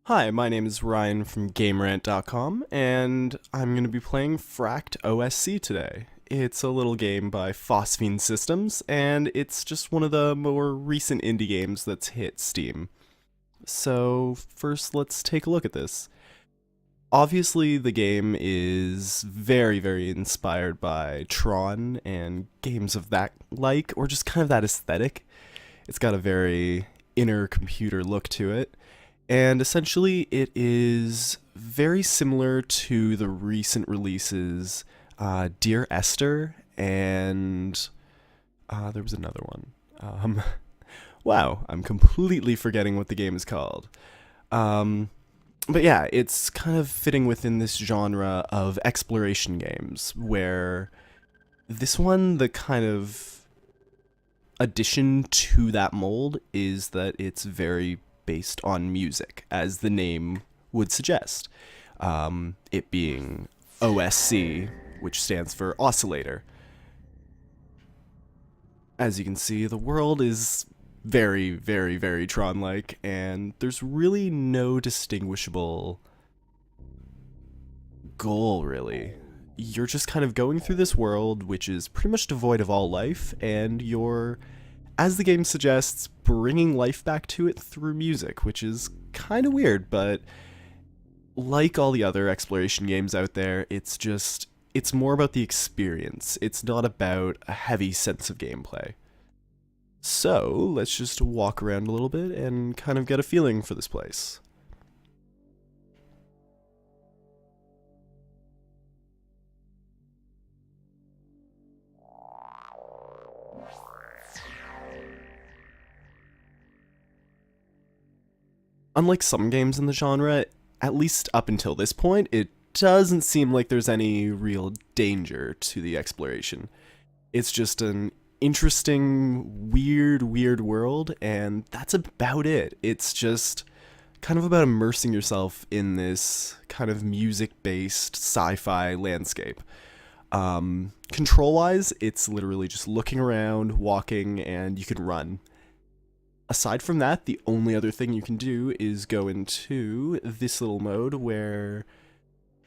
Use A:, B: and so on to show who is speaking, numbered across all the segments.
A: Hi, my name is Ryan from GameRant.com, and I'm going to be playing FRACT OSC today. It's a little game by Phosphine Systems, and it's just one of the more recent indie games that's hit Steam. So, first let's take a look at this. Obviously, the game is very inspired by Tron and games of that like, or just kind of that aesthetic. It's got a very inner computer look to it. And essentially, it is very similar to the recent releases, Dear Esther, and there was another one. Wow, I'm completely forgetting what the game is called. But yeah, it's kind of fitting within this genre of exploration games, where this one, the kind of addition to that mold is that it's very based on music, as the name would suggest. It being OSC, which stands for oscillator. As you can see, the world is very Tron-like, and there's really no distinguishable goal, really. You're just kind of going through this world, which is pretty much devoid of all life, and you're, as the game suggests, bringing life back to it through music, which is kind of weird, but like all the other exploration games out there, it's more about the experience. It's not about a heavy sense of gameplay. So, let's just walk around a little bit and kind of get a feeling for this place. Unlike some games in the genre, at least up until this point, it doesn't seem like there's any real danger to the exploration. It's just an interesting, weird world, and that's about it. It's just kind of about immersing yourself in this kind of music-based sci-fi landscape. Control-wise, it's literally just looking around, walking, and you can run. Aside from that, the only other thing you can do is go into this little mode where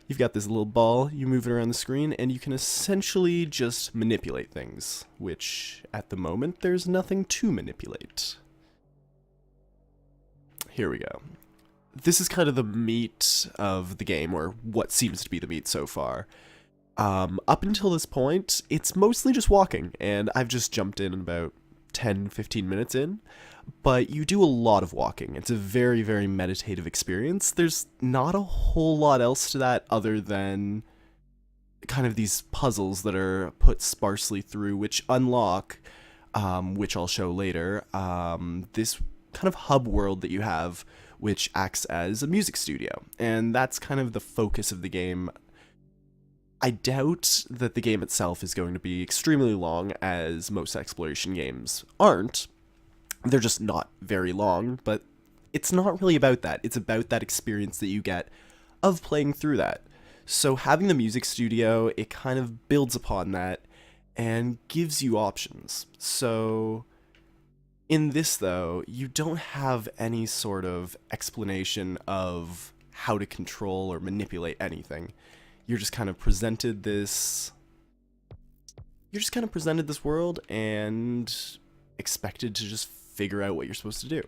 A: you've got this little ball, you move it around the screen, and you can essentially just manipulate things, which, at the moment, there's nothing to manipulate. Here we go. This is kind of the meat of the game, or what seems to be the meat so far. Up until this point, it's mostly just walking, and I've just jumped in about 10-15 minutes in, but you do a lot of walking. It's a very meditative experience. There's not a whole lot else to that other than kind of these puzzles that are put sparsely through, which unlock, which I'll show later, this kind of hub world that you have, which acts as a music studio, and that's kind of the focus of the game. I doubt that the game itself is going to be extremely long, as most exploration games aren't. They're just not very long, but it's not really about that. It's about that experience that you get of playing through that. So having the music studio, it kind of builds upon that and gives you options. So in this, though, you don't have any sort of explanation of how to control or manipulate anything. You're just kind of presented this world and expected to just figure out what you're supposed to do.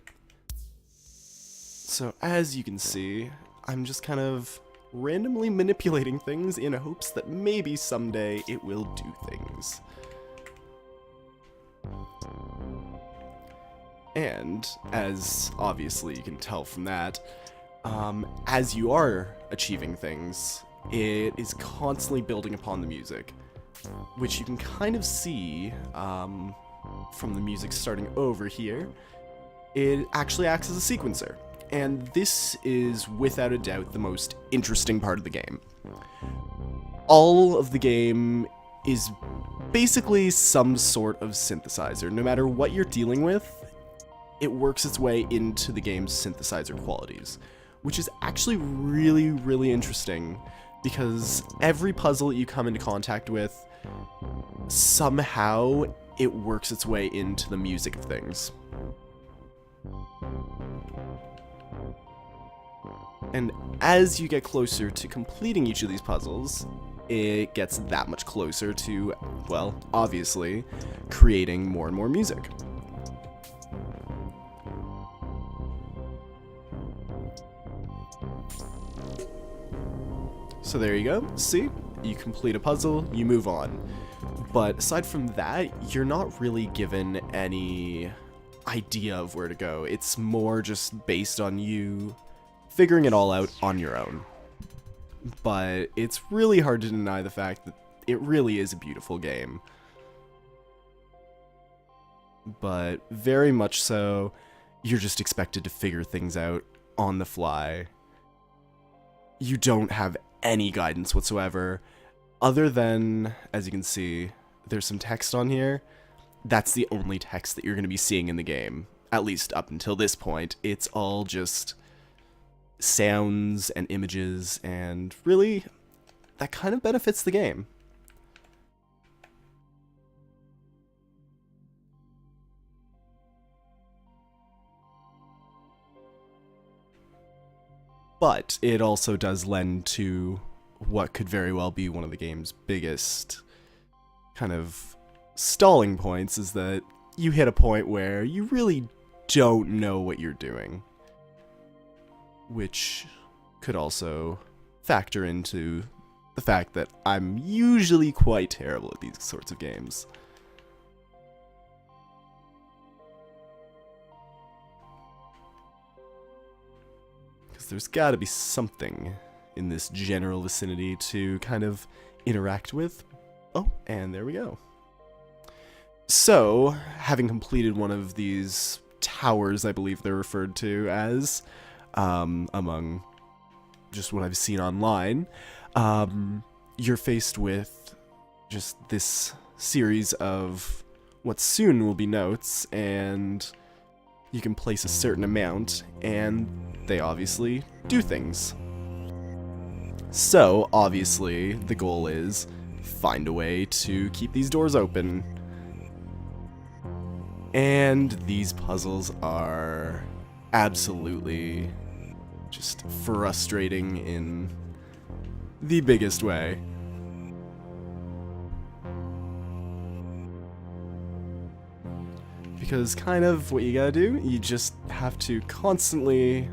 A: So as you can see, I'm just kind of randomly manipulating things in hopes that maybe someday it will do things. And as obviously you can tell from that, as you are achieving things, it is constantly building upon the music, which you can kind of see from the music starting over here. It actually acts as a sequencer, and this is without a doubt the most interesting part of the game. All of the game is basically some sort of synthesizer. No matter what you're dealing with, it works its way into the game's synthesizer qualities, which is actually really interesting, because every puzzle that you come into contact with, somehow it works its way into the music of things. And as you get closer to completing each of these puzzles, it gets that much closer to, well, obviously, creating more and more music. So there you go. See? You complete a puzzle, you move on. But aside from that, you're not really given any idea of where to go. It's more just based on you figuring it all out on your own. But it's really hard to deny the fact that it really is a beautiful game. But very much so, you're just expected to figure things out on the fly. You don't have any guidance whatsoever, other than, as you can see, there's some text on here. That's the only text that you're going to be seeing in the game, at least up until this point. It's all just sounds and images, and really, that kind of benefits the game. But it also does lend to what could very well be one of the game's biggest kind of stalling points, is that you hit a point where you really don't know what you're doing. Which could also factor into the fact that I'm usually quite terrible at these sorts of games. There's gotta be something in this general vicinity to kind of interact with. Oh, and there we go. So, having completed one of these towers, I believe they're referred to as, among just what I've seen online, you're faced with just this series of what soon will be notes, and you can place a certain amount, and they obviously do things. So, obviously, the goal is find a way to keep these doors open. And these puzzles are absolutely just frustrating in the biggest way. Because kind of what you gotta do, you just have to constantly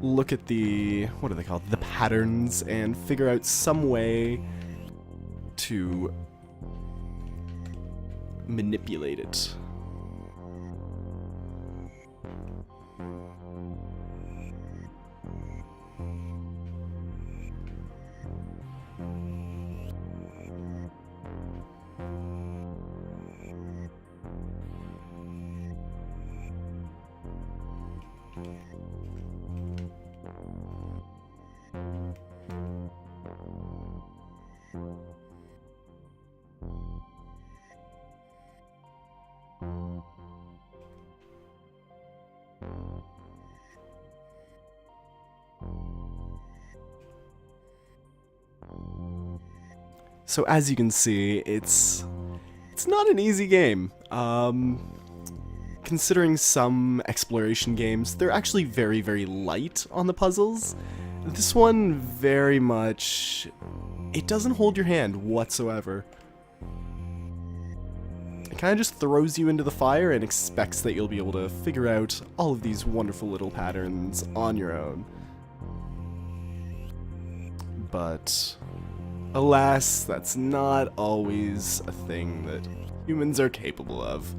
A: look at the, what are they called, the patterns, and figure out some way to manipulate it. So as you can see, it's not an easy game. Considering some exploration games, they're actually very, very light on the puzzles. This one very much, it doesn't hold your hand whatsoever. It kind of just throws you into the fire and expects that you'll be able to figure out all of these wonderful little patterns on your own. But alas, that's not always a thing that humans are capable of.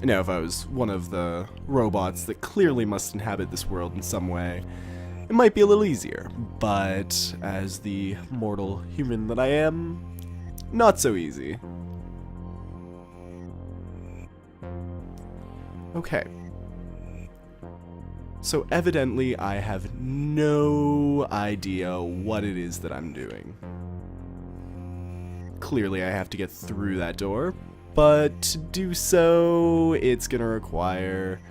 A: Now, if I was one of the robots that clearly must inhabit this world in some way, it might be a little easier, but as the mortal human that I am, not so easy. Okay. So evidently I have no idea what it is that I'm doing. Clearly I have to get through that door, but to do so, it's gonna require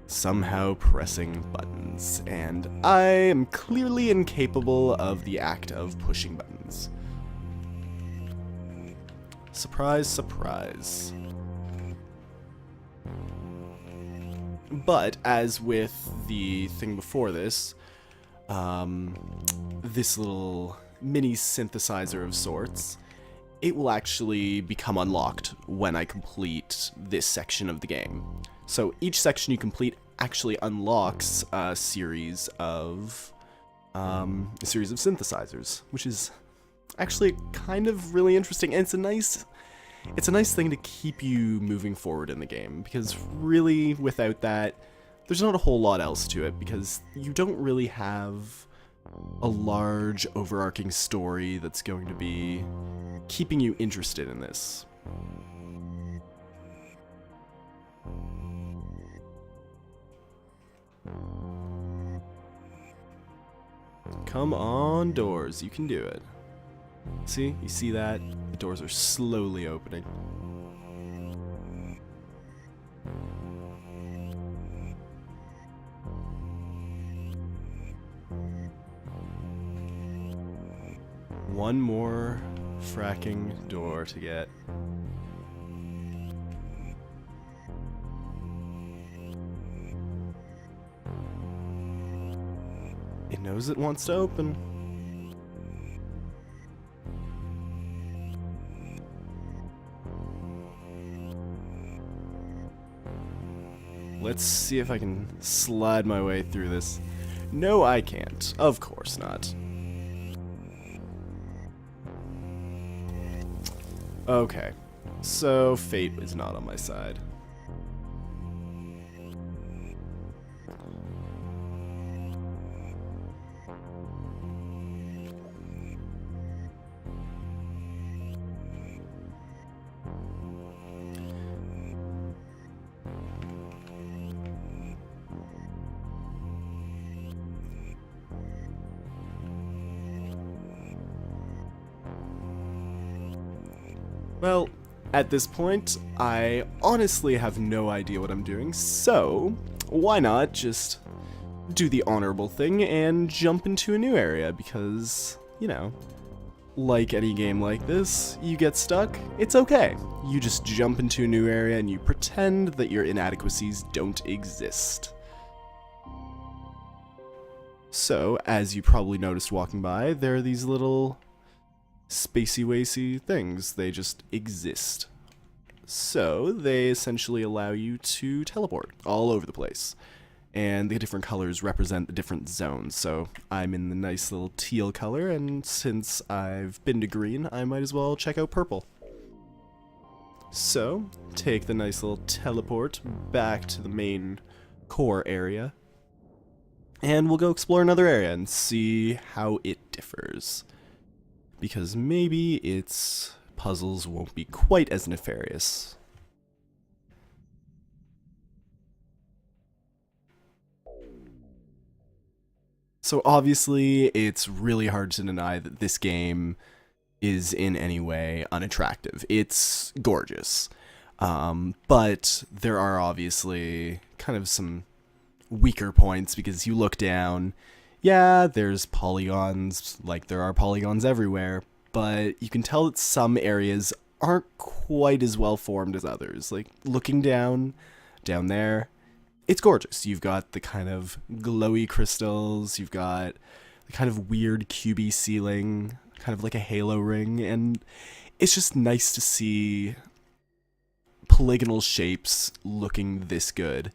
A: somehow pressing buttons, and I am clearly incapable of the act of pushing buttons. Surprise, surprise. But as with the thing before this, this little mini synthesizer of sorts, it will actually become unlocked when I complete this section of the game. So each section you complete actually unlocks a series of synthesizers, which is actually kind of really interesting, and it's a nice thing to keep you moving forward in the game, because really without that, there's not a whole lot else to it, because you don't really have a large overarching story that's going to be keeping you interested in this. Come on, doors, you can do it. See? You see that? The doors are slowly opening. One more fracking door to get. It knows it wants to open. Let's see if I can slide my way through this. No, I can't. Of course not. Okay, so fate is not on my side. Well, at this point, I honestly have no idea what I'm doing, so why not just do the honorable thing and jump into a new area, because, you know, like any game like this, you get stuck, it's okay. You just jump into a new area and you pretend that your inadequacies don't exist. So, as you probably noticed walking by, there are these little spacey-wacy things. They just exist. So, they essentially allow you to teleport all over the place. And the different colors represent the different zones. So, I'm in the nice little teal color, and since I've been to green, I might as well check out purple. So, take the nice little teleport back to the main core area, and we'll go explore another area and see how it differs. Because maybe its puzzles won't be quite as nefarious. So obviously, it's really hard to deny that this game is in any way unattractive. It's gorgeous. But there are obviously kind of some weaker points, because you look down, yeah, there's polygons, like there are polygons everywhere, but you can tell that some areas aren't quite as well formed as others. Like, looking down there, it's gorgeous. You've got the kind of glowy crystals, you've got the kind of weird cubey ceiling, kind of like a halo ring, and it's just nice to see polygonal shapes looking this good.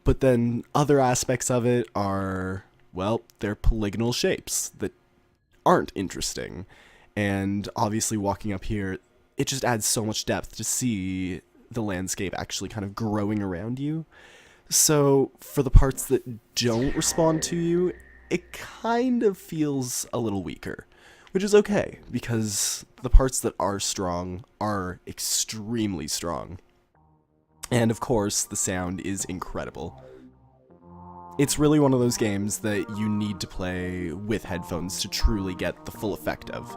A: But then other aspects of it are, well, they're polygonal shapes that aren't interesting. And obviously walking up here, it just adds so much depth to see the landscape actually kind of growing around you. So for the parts that don't respond to you, it kind of feels a little weaker, which is okay, because the parts that are strong are extremely strong. And of course, the sound is incredible. It's really one of those games that you need to play with headphones to truly get the full effect of.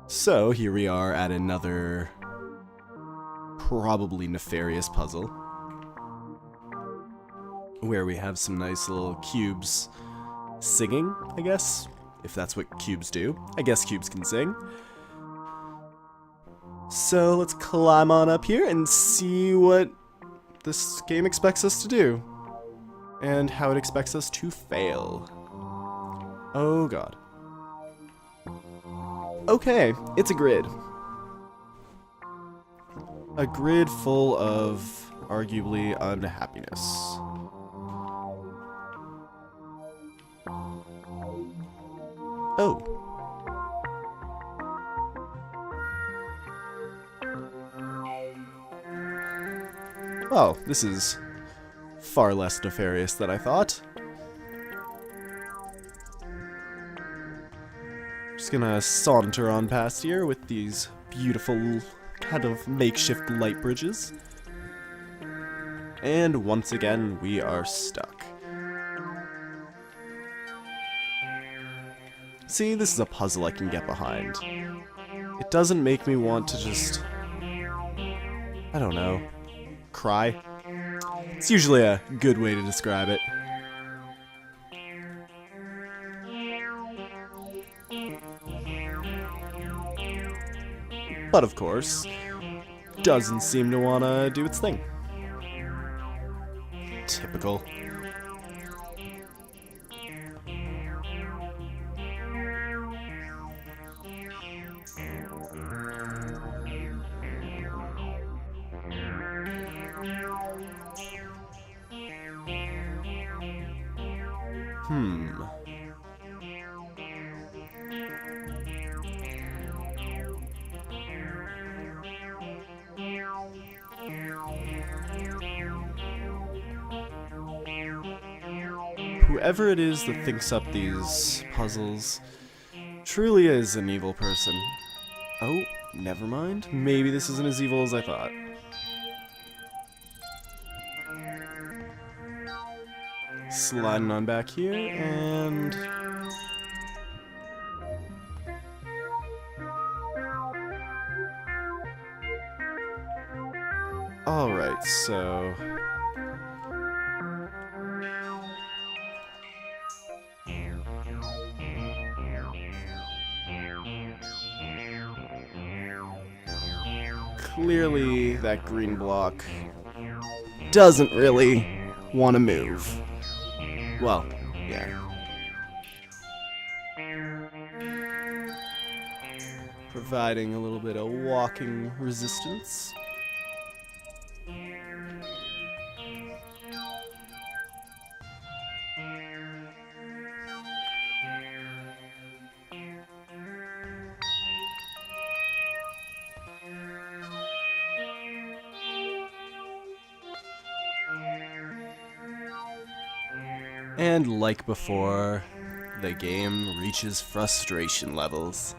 A: So here we are at another probably nefarious puzzle, where we have some nice little cubes singing, I guess, if that's what cubes do. I guess cubes can sing. So let's climb on up here and see what this game expects us to do. And how it expects us to fail. Oh god. Okay, it's a grid. A grid full of, arguably, unhappiness. Oh. Oh, this is far less nefarious than I thought. Just gonna saunter on past here with these beautiful kind of makeshift light bridges. And once again, we are stuck. See, this is a puzzle I can get behind. It doesn't make me want to just, I don't know, cry. It's usually a good way to describe it. But of course, doesn't seem to want to do its thing. Typical. Whoever it is that thinks up these puzzles truly is an evil person. Oh, never mind. Maybe this isn't as evil as I thought. Sliding on back here, and... Alright, so... Clearly, that green block doesn't really want to move. Well, yeah. Providing a little bit of walking resistance. And like before, the game reaches frustration levels.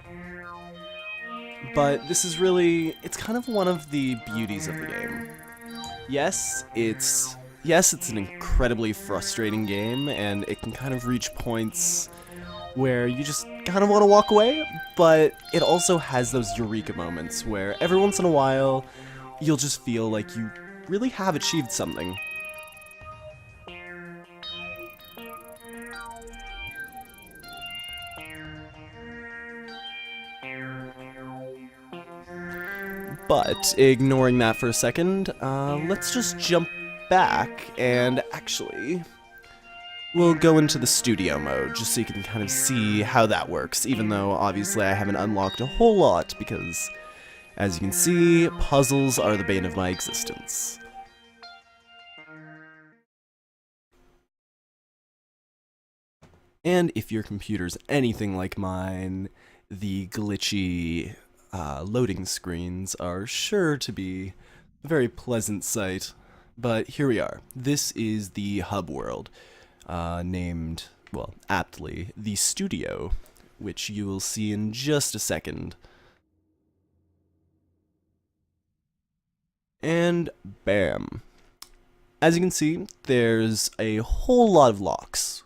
A: But this is really, it's kind of one of the beauties of the game. Yes, it's an incredibly frustrating game, and it can kind of reach points where you just kind of want to walk away, but it also has those eureka moments where every once in a while, you'll just feel like you really have achieved something. But, ignoring that for a second, let's just jump back and actually, we'll go into the studio mode just so you can kind of see how that works, even though obviously I haven't unlocked a whole lot because, as you can see, puzzles are the bane of my existence. And if your computer's anything like mine, the glitchy loading screens are sure to be a very pleasant sight. But here we are. This is the hub world, named, well, aptly, the studio, which you will see in just a second. And bam. As you can see, there's a whole lot of locks,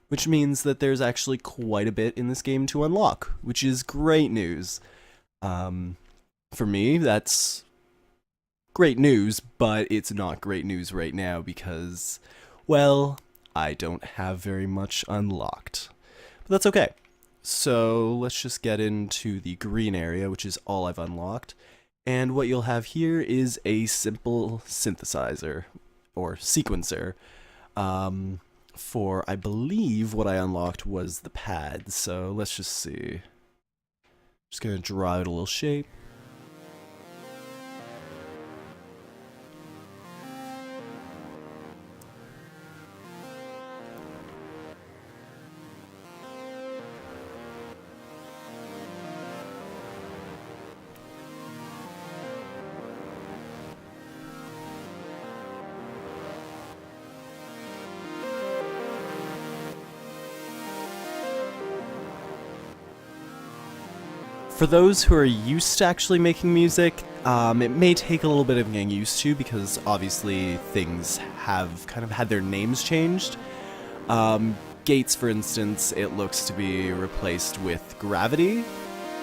A: which means that there's actually quite a bit in this game to unlock, which is great news. For me, that's great news, but it's not great news right now because, well, I don't have very much unlocked. But that's okay. So let's just get into the green area, which is all I've unlocked. And what you'll have here is a simple synthesizer, or sequencer, for, I believe, what I unlocked was the pad. So let's just see. Just gonna draw out a little shape. For those who are used to actually making music, it may take a little bit of getting used to because obviously things have kind of had their names changed. Gates, for instance, it looks to be replaced with gravity.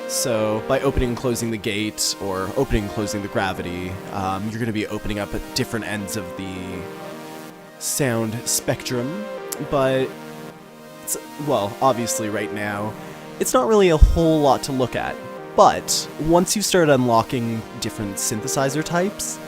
A: So by opening and closing the gate, or opening and closing the gravity, you're going to be opening up at different ends of the sound spectrum. But, well, obviously right now, it's not really a whole lot to look at, but once you start unlocking different synthesizer types,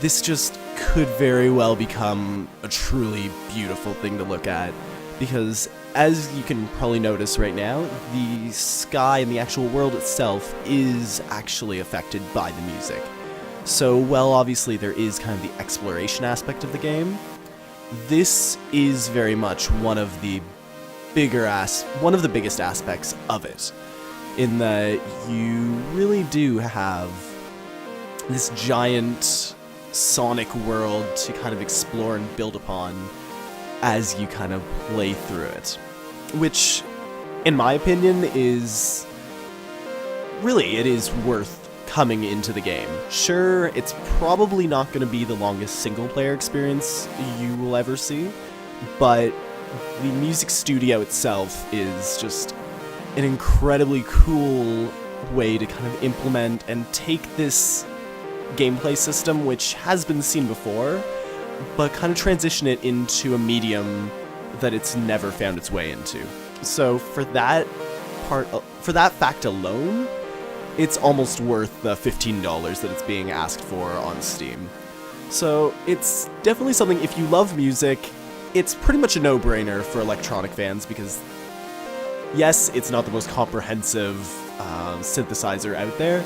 A: this just could very well become a truly beautiful thing to look at, because as you can probably notice right now, the sky and the actual world itself is actually affected by the music. So while obviously there is kind of the exploration aspect of the game, this is very much one of the biggest aspects of it, in that you really do have this giant sonic world to kind of explore and build upon as you kind of play through it, which, in my opinion, is worth coming into the game. Sure, it's probably not going to be the longest single-player experience you will ever see, but the music studio itself is just an incredibly cool way to kind of implement and take this gameplay system, which has been seen before, but kind of transition it into a medium that it's never found its way into. So for that fact alone, it's almost worth the $15 that it's being asked for on Steam. So it's definitely something, if you love music, it's pretty much a no-brainer for electronic fans, because yes, it's not the most comprehensive synthesizer out there,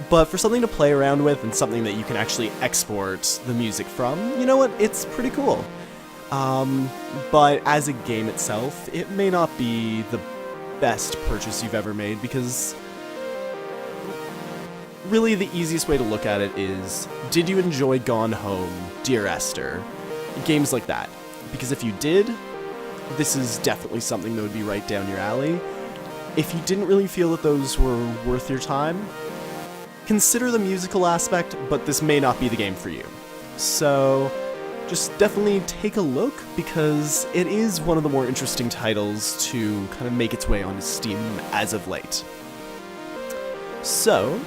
A: but for something to play around with and something that you can actually export the music from, you know what, it's pretty cool. But as a game itself, it may not be the best purchase you've ever made, because really the easiest way to look at it is, did you enjoy Gone Home, Dear Esther, games like that? Because if you did, this is definitely something that would be right down your alley. If you didn't really feel that those were worth your time, consider the musical aspect, but this may not be the game for you. So just definitely take a look, because it is one of the more interesting titles to kind of make its way onto Steam as of late. So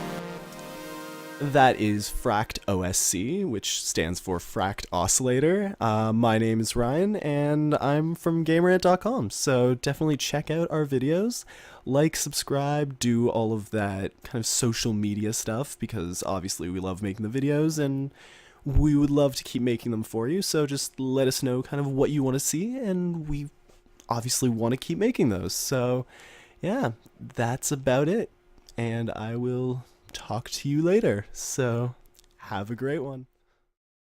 A: that is FRACT OSC, which stands for FRACT Oscillator. My name is Ryan, and I'm from GameRant.com, so definitely check out our videos. Like, subscribe, do all of that kind of social media stuff, because obviously we love making the videos, and we would love to keep making them for you, so just let us know kind of what you want to see, and we obviously want to keep making those. So yeah, that's about it, and I will talk to you later, so have a great one.